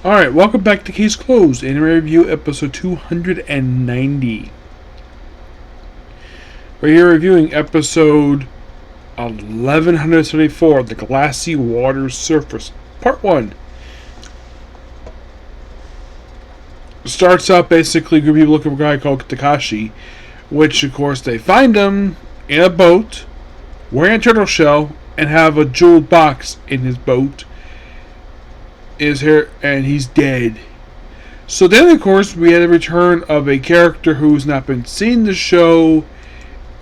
Alright, welcome back to Case Closed, Anime Review episode 290. We're here reviewing episode 1174, The Glassy Water Surface, Part 1. Starts out basically a group of people looking for a guy called Takashi, which of course they find him in a boat, wearing a turtle shell, and have a jeweled box in his boat. Is here, and he's dead. So then, of course, we had a return of a character who's not been seen the show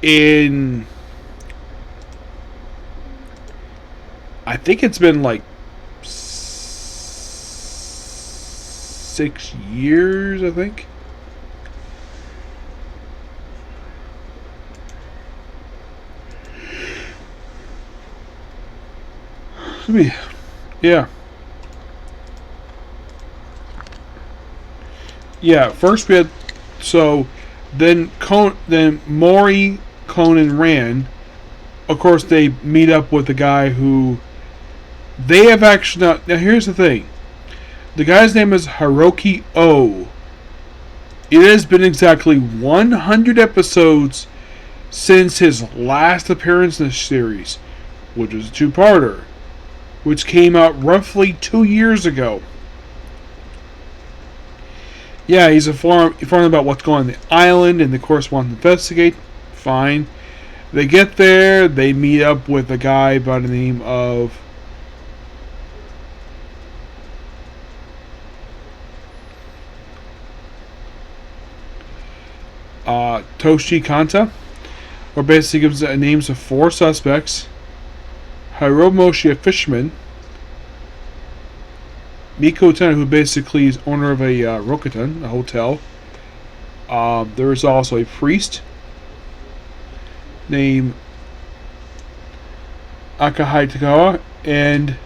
in, I think it's been like 6 years, I think. Yeah. Yeah, first we had, so then Mori, Conan, Ran. Of course, they meet up with the guy who they have actually not. Now, here's the thing: the guy's name is Hiroki O. It has been exactly 100 episodes since his last appearance in this series, which was a two-parter, which came out roughly 2 years ago. Yeah, he's informed about what's going on the island, and of course wants to investigate. Fine. They get there, they meet up with a guy by the name of Toshi Kanta, where basically gives the names of 4 suspects: Hiromoshi, a fisherman; Miko Tena, who basically is owner of a Rokutan, a hotel. There is also a priest named Akahai Takawa, and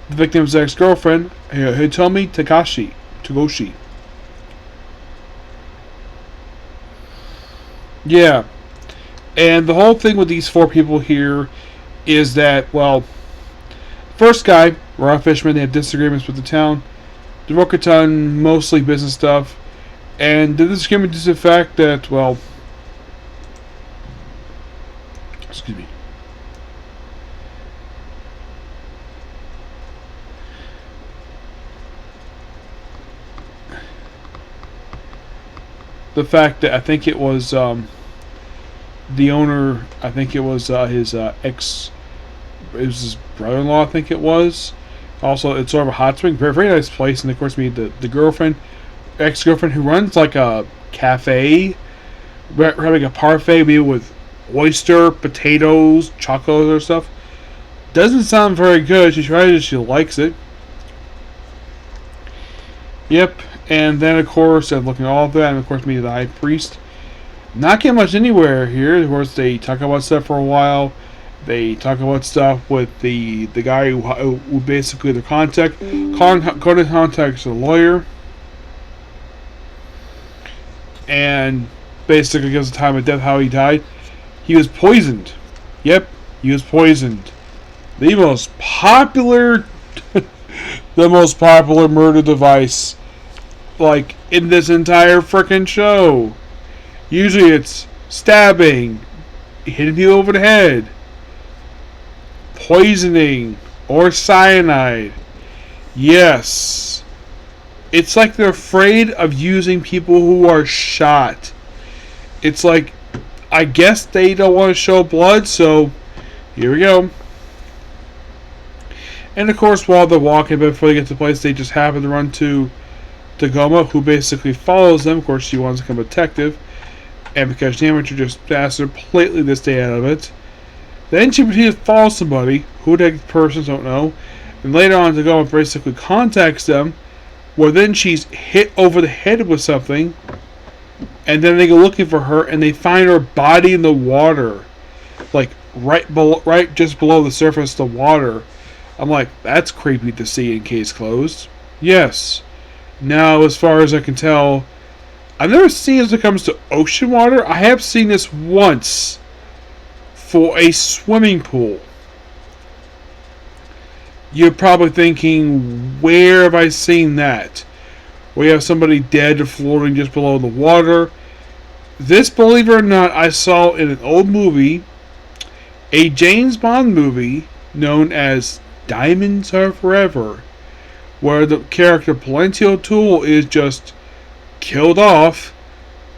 the victim's ex-girlfriend, Hitomi Tagoshi. Yeah. And the whole thing with these 4 people here is that, well, first guy, raw fishermen, they have disagreements with the town. The Rokutan, mostly business stuff. And the disagreement is the fact that, well, excuse me. The fact that I think it was the owner, I think it was his ex, it was his brother-in-law, I think it was. Also, it's sort of a hot spring, very, very nice place, and of course we meet the girlfriend, ex-girlfriend, who runs like a cafe, having a parfait, maybe with oyster, potatoes, chocolate or stuff. Doesn't sound very good. She tries it, she likes it. Yep, and then of course, looking at all of that, and of course meet the high priest. Not getting much anywhere here. Of course, they talk about stuff for a while. They talk about stuff with the guy who basically their contact. Conan contacts a lawyer. And basically gives the time of death, how he died. He was poisoned. Yep, he was poisoned. The most popular murder device, like, in this entire frickin' show. Usually it's stabbing, hitting people over the head, poisoning, or cyanide. Yes. It's like they're afraid of using people who are shot. It's like, I guess they don't want to show blood, so here we go. And of course, while they're walking before they get to the place, they just happen to run to Tagoma, who basically follows them. Of course, she wants to become a detective. And because the amateur just asked her politely to stay out of it. Then she proceeds to follow somebody, who the person, don't know. And later on, Tagoma basically contacts them, where then she's hit over the head with something. And then they go looking for her, and they find her body in the water. Like, right just below the surface of the water. I'm like, that's creepy to see in Case Closed. Yes. Now, as far as I can tell, I've never seen this when it comes to ocean water. I have seen this once for a swimming pool. You're probably thinking, where have I seen that? We have somebody dead floating just below the water. This, believe it or not, I saw in an old movie, a James Bond movie known as Diamonds Are Forever, where the character Plenty O'Toole is just killed off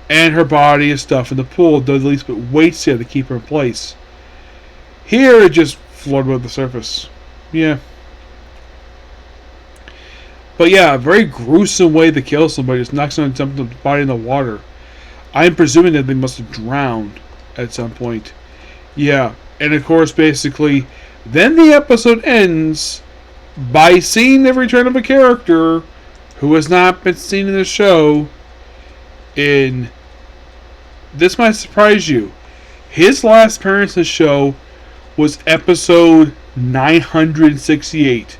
and her body is stuffed in the pool, does at least put weights there to keep her in place. Here it just floated above the surface. Yeah. But yeah, a very gruesome way to kill somebody, just knocks on somebody's body in the water. I'm presuming that they must have drowned at some point. Yeah, and of course, basically, then the episode ends by seeing the return of a character who has not been seen in the show. In this might surprise you, his last appearance in the show was episode 968,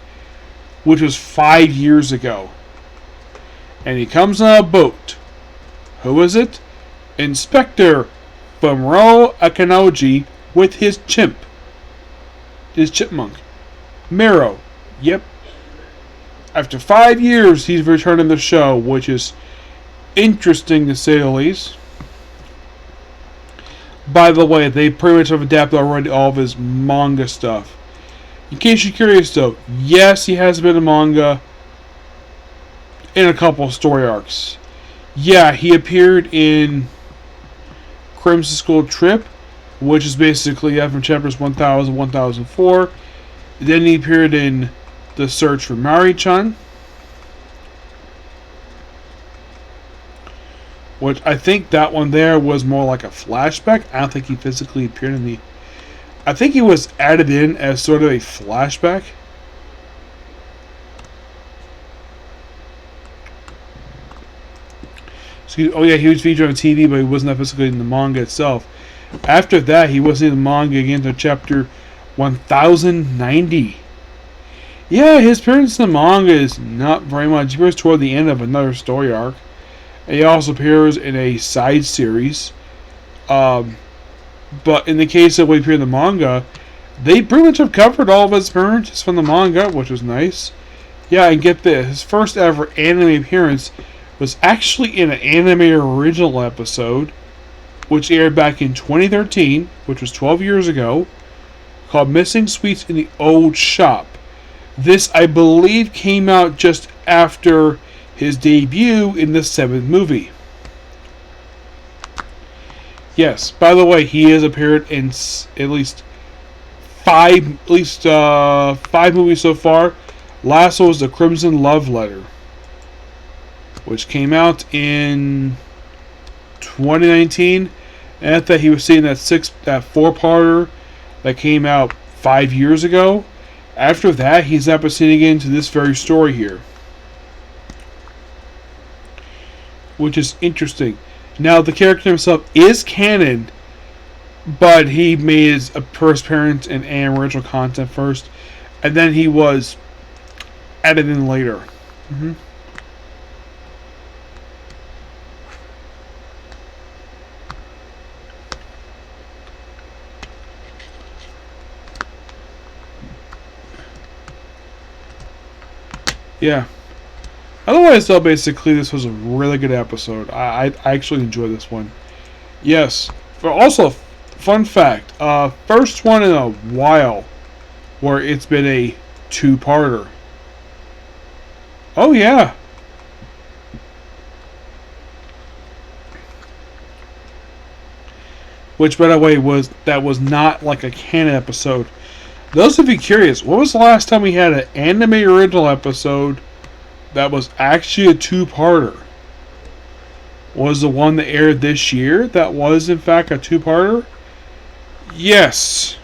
which was 5 years ago. And he comes on a boat. Who is it? Inspector Fumro Akanoji with his chimp. His chipmunk. Miro. Yep. After 5 years, he's returned in the show, which is interesting to say the least. By the way, they pretty much have adapted already all of his manga stuff. In case you're curious though, yes, he has been a manga in a couple of story arcs. Yeah, he appeared in Crimson School Trip, which is basically from chapters 1000 1004. Then he appeared in The Search for Mari-chan, which I think that one there was more like a flashback. I don't think he physically appeared in the... I think he was added in as sort of a flashback. Oh yeah, he was featured on TV, but he wasn't physically in the manga itself. After that, he wasn't in the manga again until chapter 1090. Yeah, his appearance in the manga is not very much. He appears toward the end of another story arc. And he also appears in a side series. But in the case of what appeared in the manga, they pretty much have covered all of his appearances from the manga, which was nice. Yeah, and get this, his first ever anime appearance was actually in an anime original episode, which aired back in 2013, which was 12 years ago, called Missing Sweets in the Old Shop. This, I believe, came out just after his debut in the 7th movie. Yes, by the way, he has appeared in at least five movies so far. Last one was The Crimson Love Letter, which came out in 2019. And after that, he was seeing that 4-parter that came out 5 years ago. After that, he's not proceeding into this very story here, which is interesting. Now, the character himself is canon, but he made his first appearance in original content first, and then he was added in later. Yeah. Otherwise, though, basically, this was a really good episode. I actually enjoyed this one. Yes. But also, fun fact, first one in a while where it's been a 2-parter. Oh, yeah. Which, by the way, was not like a canon episode. Those of you curious, when was the last time we had an anime original episode that was actually a 2-parter? Was the one that aired this year that was in fact a 2-parter? Yes.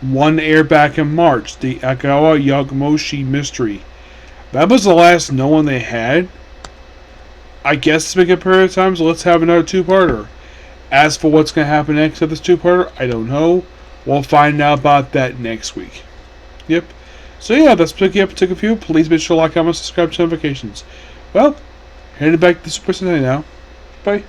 One aired back in March, the Agawa Yagumoshi Mystery. That was the last known one they had. I guess to make a period of time, so let's have another 2-parter. As for what's going to happen next to this 2-parter, I don't know. We'll find out about that next week. Yep. So yeah, that's picking up took a few. Please make sure to like, comment, subscribe, to notifications. Well, headed back to the Super Sentai now. Bye.